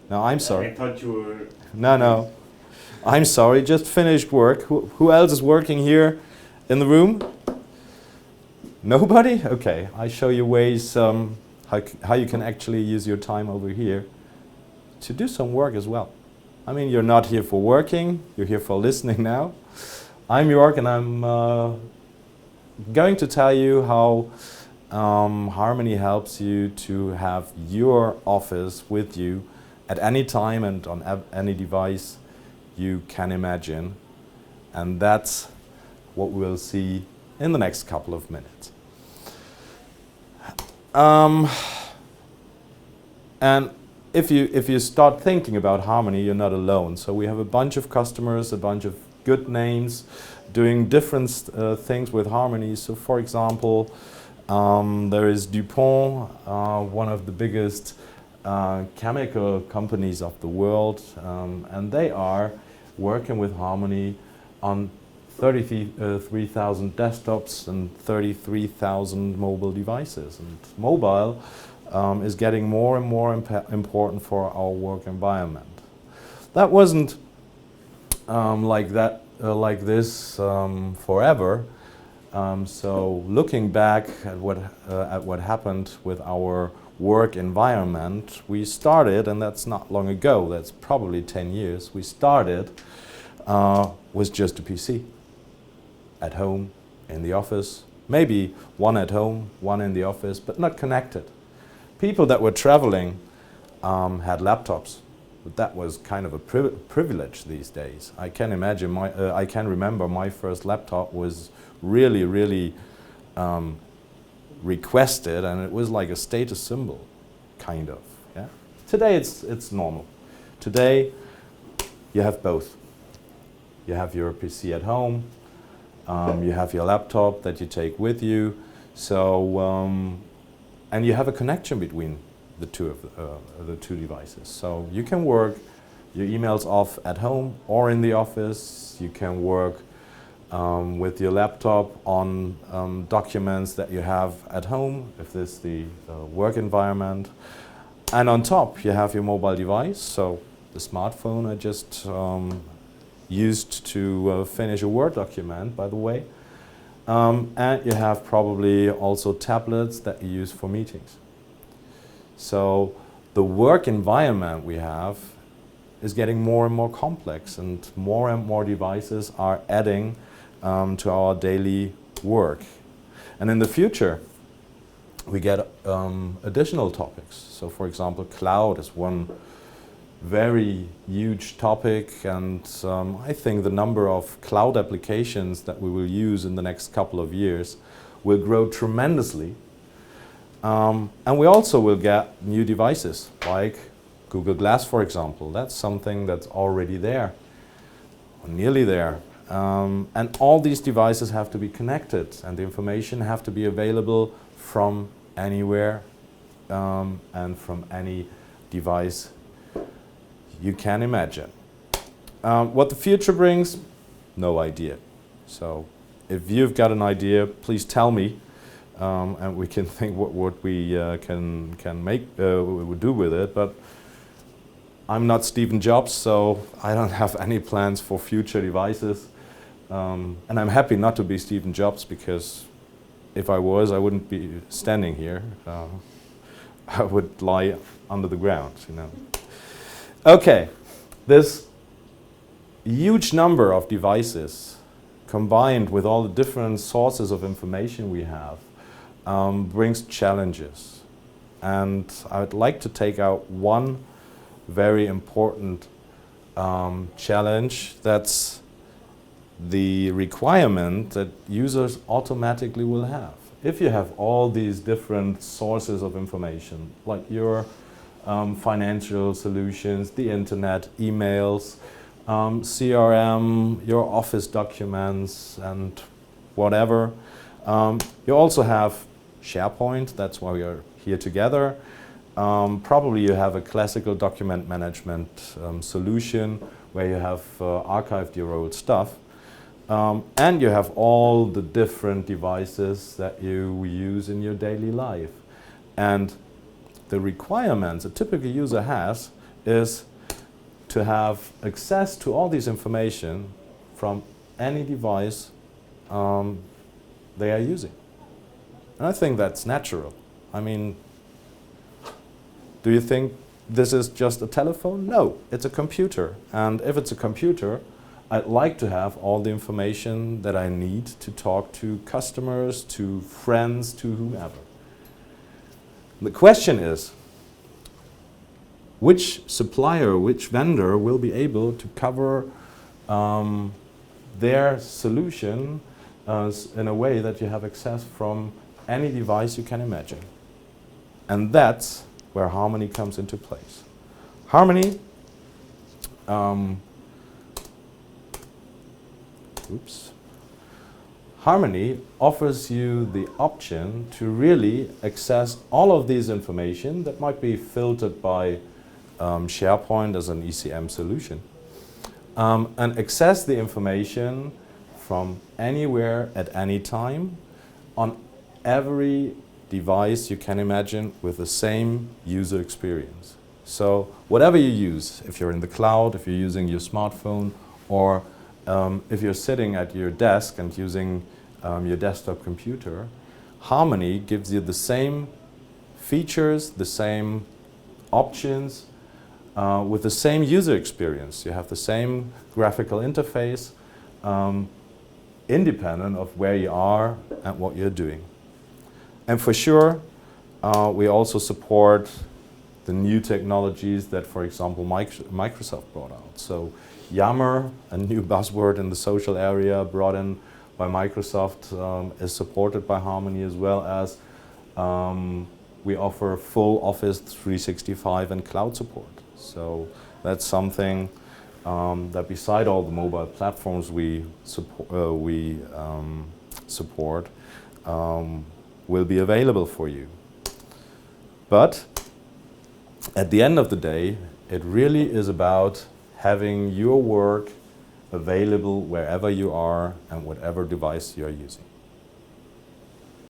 No, I'm sorry. I thought you were. No. I'm sorry, just finished work. Who else is working here in the room? Nobody? Okay, I show you ways how you can actually use your time over here to do some work as well. I mean, you're not here for working, you're here for listening now. I'm Jörg, and I'm going to tell you how Harmony helps you to have your office with you at any time and on any device you can imagine. And that's what we'll see in the next couple of minutes. And if you start thinking about Harmony, you're not alone. So we have a bunch of customers, a bunch of good names doing different things with Harmony. So for example, there is DuPont, one of the biggest chemical companies of the world, and they are working with Harmony on 33,000 desktops and 33,000 mobile devices. And mobile is getting more and more important for our work environment. That wasn't like this forever. So looking back at what happened with our work environment, we started, and that's not long ago, that's probably 10 years, we started with just a PC. At home, in the office, maybe one at home, one in the office, but not connected. People that were traveling had laptops, but that was kind of a privilege these days. I can imagine I can remember my first laptop was really requested, and it was like a status symbol, kind of. Yeah. Today it's normal. Today you have both. You have your PC at home. You have your laptop that you take with you, so and you have a connection between the two devices. So you can work your emails off at home or in the office. You can work with your laptop on documents that you have at home, if this is the work environment. And on top, you have your mobile device, so the smartphone I just used to finish a Word document, by the way. And you have probably also tablets that you use for meetings. So the work environment we have is getting more and more complex, and more devices are adding to our daily work. And in the future, we get additional topics. So for example, cloud is one very huge topic, and I think the number of cloud applications that we will use in the next couple of years will grow tremendously. And we also will get new devices like Google Glass, for example. That's something that's already there, or nearly there. And all these devices have to be connected, and the information have to be available from anywhere and from any device you can imagine. What the future brings, no idea. So if you've got an idea, please tell me, and we can think what we can make, what we would do with it. But I'm not Steve Jobs, so I don't have any plans for future devices. And I'm happy not to be Steve Jobs, because if I was, I wouldn't be standing here. I would lie under the ground, you know. Okay, this huge number of devices combined with all the different sources of information we have brings challenges. And I would like to take out one very important challenge. That's the requirement that users automatically will have. If you have all these different sources of information, like your financial solutions, the internet, emails, CRM, your office documents, and whatever. You also have SharePoint, that's why we are here together. Probably you have a classical document management solution where you have archived your old stuff. And you have all the different devices that you use in your daily life. And the requirements a typical user has is to have access to all this information from any device they are using. And I think that's natural. I mean, do you think this is just a telephone? No, it's a computer. And if it's a computer, I'd like to have all the information that I need to talk to customers, to friends, to whomever. The question is, which supplier, which vendor will be able to cover their solution in a way that you have access from any device you can imagine? And that's where Harmony comes into place. Harmony Harmony offers you the option to really access all of these information that might be filtered by SharePoint as an ECM solution, and access the information from anywhere at any time on every device you can imagine with the same user experience. So whatever you use, if you're in the cloud, if you're using your smartphone, or if you're sitting at your desk and using your desktop computer, Harmony gives you the same features, the same options, with the same user experience. You have the same graphical interface, independent of where you are and what you're doing. And for sure, we also support the new technologies that, for example, Microsoft brought out. So Yammer, a new buzzword in the social area brought in by Microsoft, is supported by Harmony, as well as we offer full Office 365 and cloud support. So that's something that, beside all the mobile platforms we support, will be available for you. But at the end of the day, it really is about having your work available wherever you are and whatever device you are using.